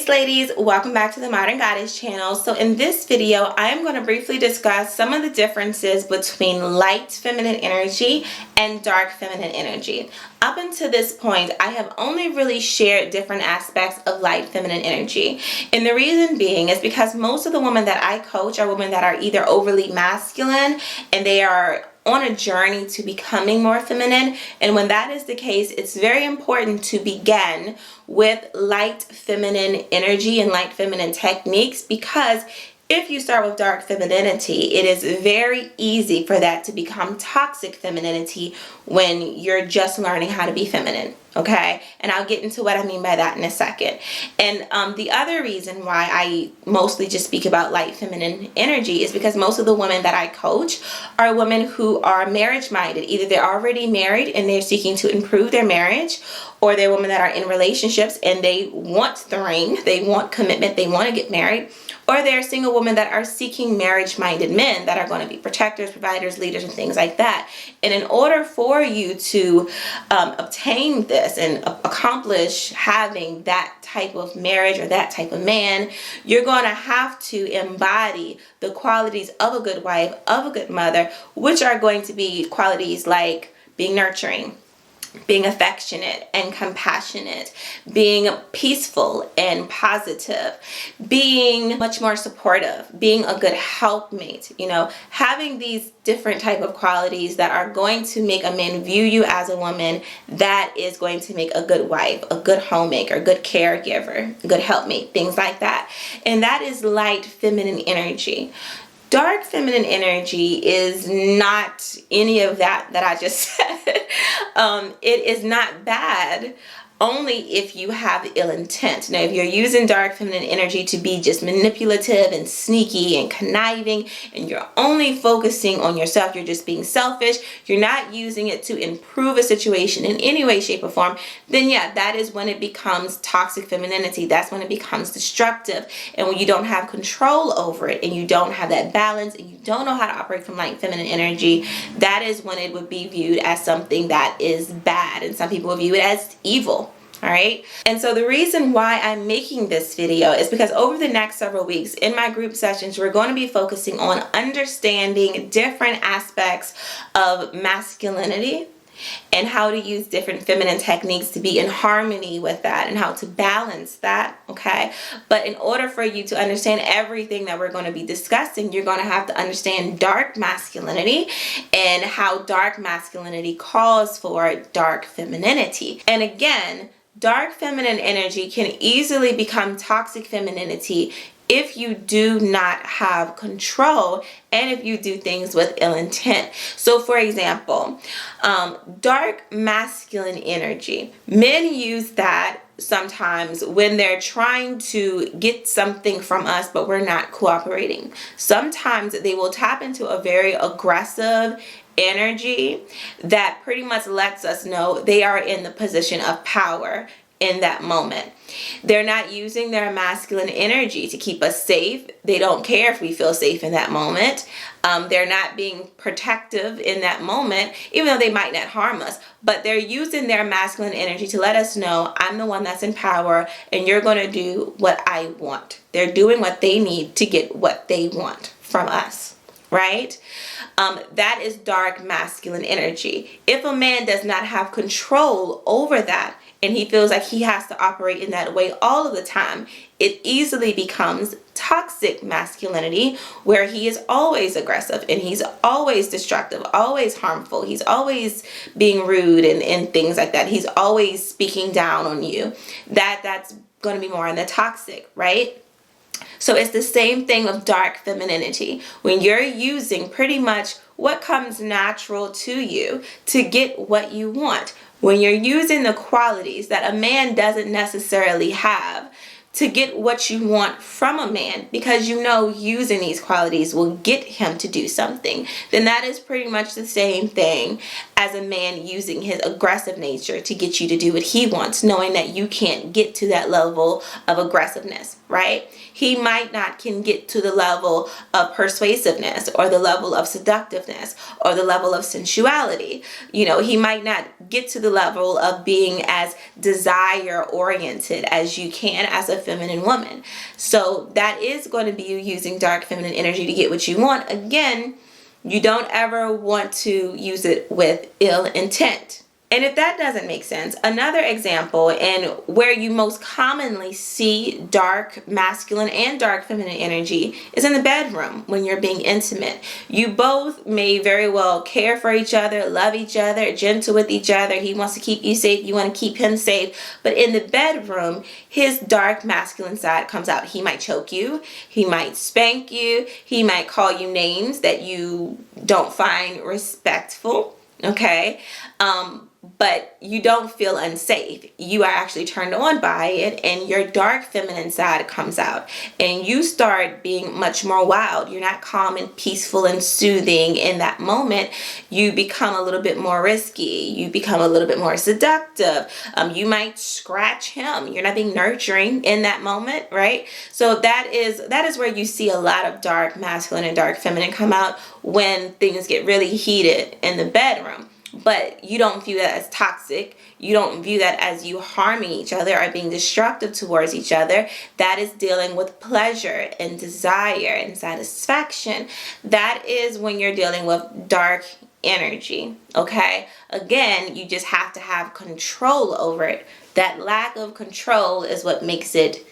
Peace ladies, welcome back to the Modern Goddess channel. So in this video, I am going to briefly discuss some of the differences between light feminine energy and dark feminine energy. Up until this point, I have only really shared different aspects of light feminine energy. And the reason being is because most of the women that I coach are women that are either overly masculine and they are on a journey to becoming more feminine. And when that is the case, it's very important to begin with light feminine energy and light feminine techniques, because if you start with dark femininity, it is very easy for that to become toxic femininity when you're just learning how to be feminine. Okay, and I'll get into what I mean by that in a second. And the other reason why I mostly just speak about light feminine energy is because most of the women that I coach are women who are marriage minded. Either they're already married and they're seeking to improve their marriage, or they're women that are in relationships and they want the ring, they want commitment, they want to get married, or they're single women that are seeking marriage-minded men that are going to be protectors, providers, leaders, and things like that. And in order for you to obtain this and accomplish having that type of marriage or that type of man, you're going to have to embody the qualities of a good wife, of a good mother, which are going to be qualities like being nurturing, being affectionate and compassionate, being peaceful and positive, being much more supportive, being a good helpmate, having these different type of qualities that are going to make a man view you as a woman that is going to make a good wife, a good homemaker, a good caregiver, a good helpmate, things like that. And that is light feminine energy. Dark feminine energy is not any of that I just said. It is not bad, only if you have ill intent. Now, if you're using dark feminine energy to be just manipulative and sneaky and conniving, and you're only focusing on yourself, you're just being selfish, you're not using it to improve a situation in any way, shape, or form, then yeah, that is when it becomes toxic femininity. That's when it becomes destructive. And when you don't have control over it, and you don't have that balance, and you don't know how to operate from light feminine energy, that is when it would be viewed as something that is bad. And some people will view it as evil. All right. And so the reason why I'm making this video is because over the next several weeks in my group sessions, we're going to be focusing on understanding different aspects of masculinity and how to use different feminine techniques to be in harmony with that and how to balance that. Okay. But in order for you to understand everything that we're going to be discussing, you're going to have to understand dark masculinity and how dark masculinity calls for dark femininity. And again, dark feminine energy can easily become toxic femininity if you do not have control and if you do things with ill intent. So for example, dark masculine energy, men use that sometimes when they're trying to get something from us, but we're not cooperating. Sometimes they will tap into a very aggressive energy that pretty much lets us know they are in the position of power in that moment. They're not using their masculine energy to keep us safe. They don't care if we feel safe in that moment. They're not being protective in that moment, even though they might not harm us. But they're using their masculine energy to let us know, I'm the one that's in power and you're going to do what I want. They're doing what they need to get what they want from us. Right? That is dark masculine energy. If a man does not have control over that and he feels like he has to operate in that way all of the time, it easily becomes toxic masculinity, where he is always aggressive and he's always destructive, always harmful. He's always being rude and things like that. He's always speaking down on you. That's going to be more in the toxic, right? So it's the same thing with dark femininity. When you're using pretty much what comes natural to you to get what you want. When you're using the qualities that a man doesn't necessarily have to get what you want from a man, because using these qualities will get him to do something, then that is pretty much the same thing as a man using his aggressive nature to get you to do what he wants, knowing that you can't get to that level of aggressiveness, right? He might not can get to the level of persuasiveness or the level of seductiveness or the level of sensuality. He might not get to the level of being as desire oriented as you can as a feminine woman. So that is going to be you using dark feminine energy to get what you want. Again, you don't ever want to use it with ill intent. And if that doesn't make sense, another example and where you most commonly see dark masculine and dark feminine energy is in the bedroom when you're being intimate. You both may very well care for each other, love each other, gentle with each other. He wants to keep you safe, you want to keep him safe. But in the bedroom, his dark masculine side comes out. He might choke you, he might spank you, he might call you names that you don't find respectful, okay? But you don't feel unsafe. You are actually turned on by it, and your dark feminine side comes out, and you start being much more wild. You're not calm and peaceful and soothing in that moment. You become a little bit more risky. You become a little bit more seductive. You might scratch him. You're not being nurturing in that moment, right? So that is where you see a lot of dark masculine and dark feminine come out when things get really heated in the bedroom. But you don't view that as toxic. You don't view that as you harming each other or being destructive towards each other. That is dealing with pleasure and desire and satisfaction. That is when you're dealing with dark energy, okay? Again, you just have to have control over it. That lack of control is what makes it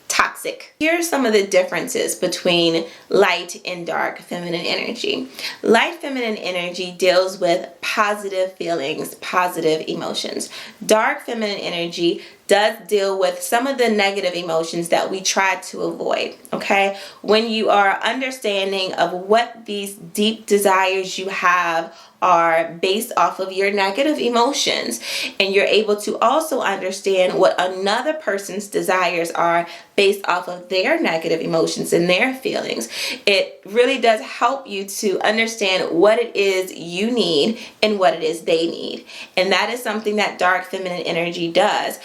toxic. Here are some of the differences between light and dark feminine energy. Light feminine energy deals with positive feelings, positive emotions. Dark feminine energy does deal with some of the negative emotions that we try to avoid, okay? When you are understanding of what these deep desires you have are based off of your negative emotions, and you're able to also understand what another person's desires are based off of their negative emotions and their feelings, it really does help you to understand what it is you need and what it is they need. And that is something that dark feminine energy does.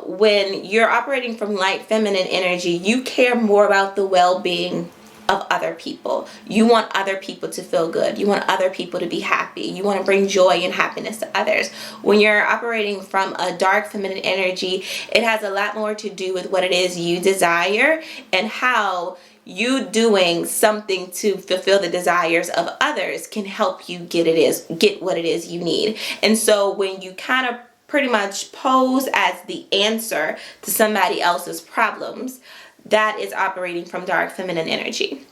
When you're operating from light feminine energy, you care more about the well-being of other people. You want other people to feel good. You want other people to be happy. You want to bring joy and happiness to others. When you're operating from a dark feminine energy, it has a lot more to do with what it is you desire and how you doing something to fulfill the desires of others can help you get what it is you need. And so when you kind of pretty much pose as the answer to somebody else's problems, that is operating from dark feminine energy.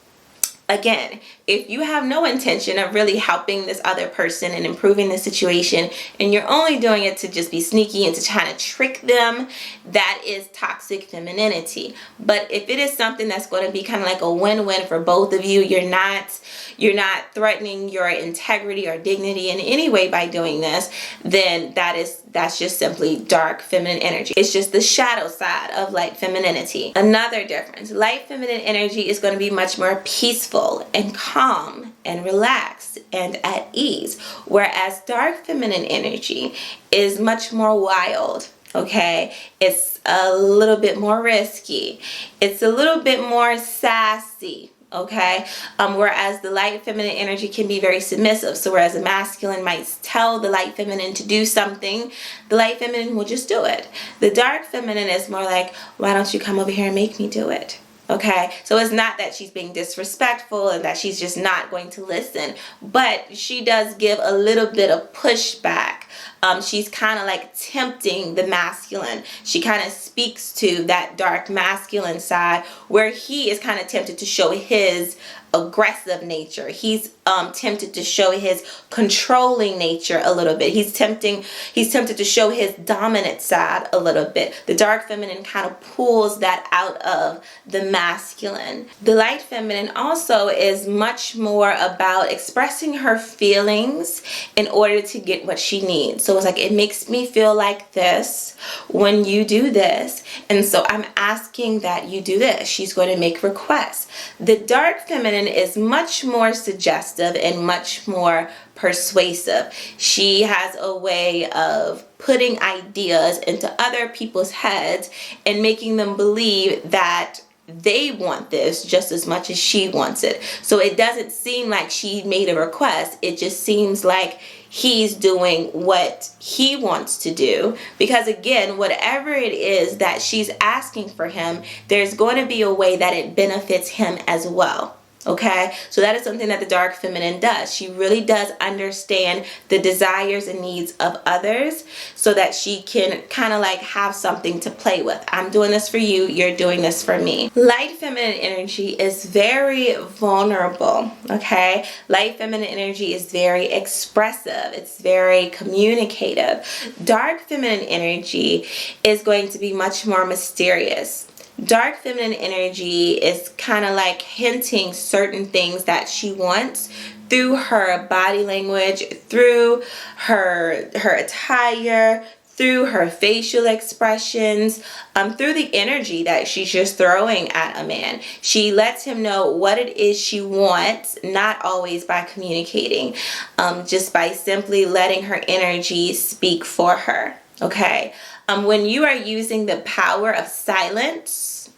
Again, if you have no intention of really helping this other person and improving the situation, and you're only doing it to just be sneaky and to try to trick them, that is toxic femininity. But if it is something that's going to be kind of like a win-win for both of you, you're not threatening your integrity or dignity in any way by doing this, then that's just simply dark feminine energy. It's just the shadow side of light femininity. Another difference, light feminine energy is going to be much more peaceful and calm and relaxed and at ease, whereas dark feminine energy is much more wild. Okay, it's a little bit more risky. It's a little bit more sassy. Okay, whereas the light feminine energy can be very submissive. So whereas the masculine might tell the light feminine to do something, the light feminine will just do it. The dark feminine is more like, why don't you come over here and make me do it? Okay, so it's not that she's being disrespectful and that she's just not going to listen, but she does give a little bit of pushback. She's kind of like tempting the masculine. She kind of speaks to that dark masculine side where he is kind of tempted to show his aggressive nature. He's tempted to show his controlling nature a little bit. He's tempted to show his dominant side a little bit. The dark feminine kind of pulls that out of the masculine. The light feminine also is much more about expressing her feelings in order to get what she needs. So it's like, it makes me feel like this when you do this, and so I'm asking that you do this. She's going to make requests. The dark feminine is much more suggestive and much more persuasive. She has a way of putting ideas into other people's heads and making them believe that they want this just as much as she wants it. So it doesn't seem like she made a request. It just seems like he's doing what he wants to do, because again, whatever it is that she's asking for him, there's going to be a way that it benefits him as well. Okay, so that is something that the dark feminine does. She really does understand the desires and needs of others so that she can kind of like have something to play with. I'm doing this for you, you're doing this for me. Light feminine energy is very vulnerable, okay? Light feminine energy is very expressive. It's very communicative. Dark feminine energy is going to be much more mysterious. Dark feminine energy is kind of like hinting certain things that she wants through her body language, through her attire, through her facial expressions, through the energy that she's just throwing at a man. She lets him know what it is she wants, not always by communicating, just by simply letting her energy speak for her. Okay, when you are using the power of silence,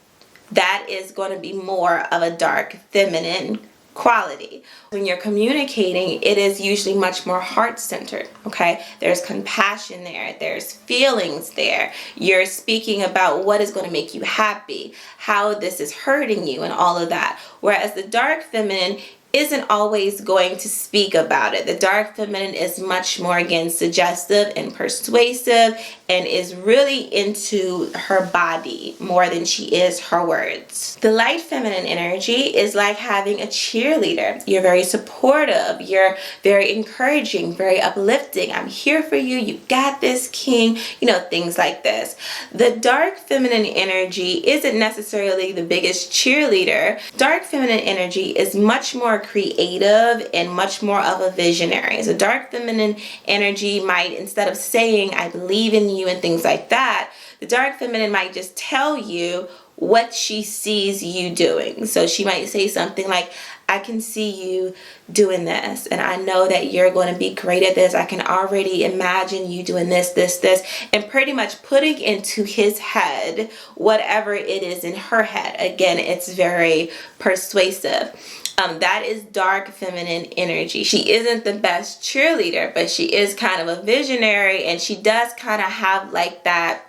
that is going to be more of a dark feminine quality. When you're communicating, it is usually much more heart-centered, okay? There's compassion there, there's feelings there. You're speaking about what is going to make you happy, how this is hurting you, and all of that. Whereas the dark feminine isn't always going to speak about it. The dark feminine is much more, again, suggestive and persuasive, and is really into her body more than she is her words. The light feminine energy is like having a cheerleader. You're very supportive, you're very encouraging, very uplifting. I'm here for you, you got this, king, you know, things like this. The dark feminine energy isn't necessarily the biggest cheerleader. Dark feminine energy is much more creative and much more of a visionary. So dark feminine energy might, instead of saying I believe in you and things like that, the dark feminine might just tell you what she sees you doing. So she might say something like, I can see you doing this, and I know that you're going to be great at this. I can already imagine you doing this, and pretty much putting into his head whatever it is in her head. Again, it's very persuasive. That is dark feminine energy. She isn't the best cheerleader, but she is kind of a visionary, and she does kind of have like that,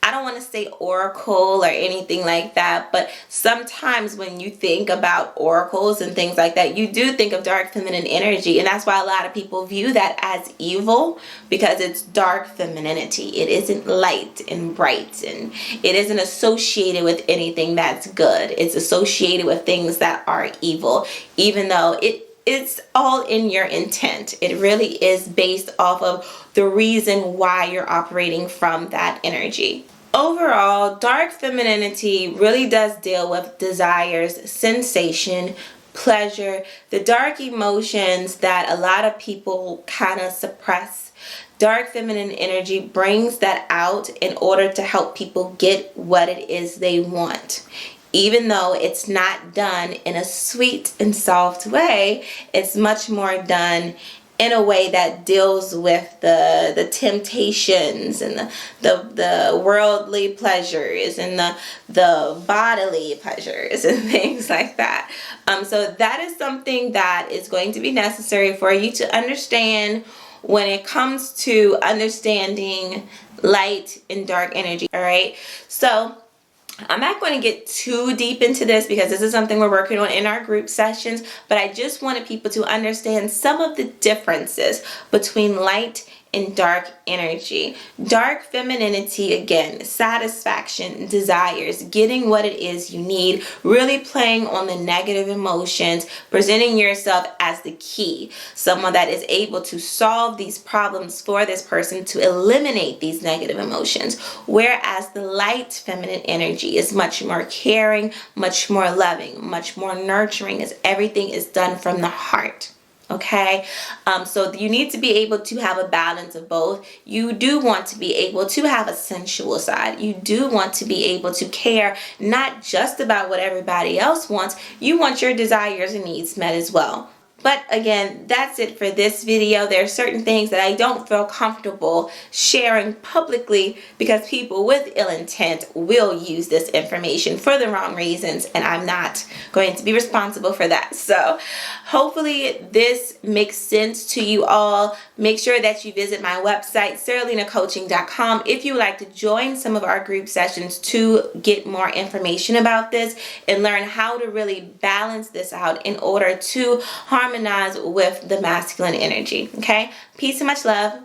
I don't want to say oracle or anything like that, but sometimes when you think about oracles and things like that, you do think of dark feminine energy, and that's why a lot of people view that as evil, because it's dark femininity. It isn't light and bright, and it isn't associated with anything that's good. It's associated with things that are evil, even though it's all in your intent. It really is based off of the reason why you're operating from that energy. Overall, dark femininity really does deal with desires, sensation, pleasure, the dark emotions that a lot of people kind of suppress. Dark feminine energy brings that out in order to help people get what it is they want. Even though it's not done in a sweet and soft way, it's much more done in a way that deals with the temptations and the worldly pleasures and the bodily pleasures and things like that. So that is something that is going to be necessary for you to understand when it comes to understanding light and dark energy. All right, so I'm not going to get too deep into this because this is something we're working on in our group sessions, but I just wanted people to understand some of the differences between light and dark energy. Dark femininity, again, satisfaction, desires, getting what it is you need, really playing on the negative emotions, presenting yourself as the key, someone that is able to solve these problems for this person, to eliminate these negative emotions. Whereas the light feminine energy is much more caring, much more loving, much more nurturing, as everything is done from the heart. Okay, so you need to be able to have a balance of both. You do want to be able to have a sensual side. You do want to be able to care not just about what everybody else wants. You want your desires and needs met as well. But again, that's it for this video. There are certain things that I don't feel comfortable sharing publicly because people with ill intent will use this information for the wrong reasons, and I'm not going to be responsible for that. So hopefully this makes sense to you all. Make sure that you visit my website, SarahLenaCoaching.com, if you would like to join some of our group sessions to get more information about this and learn how to really balance this out in order to harmonize with the masculine energy. Okay? Peace and much love.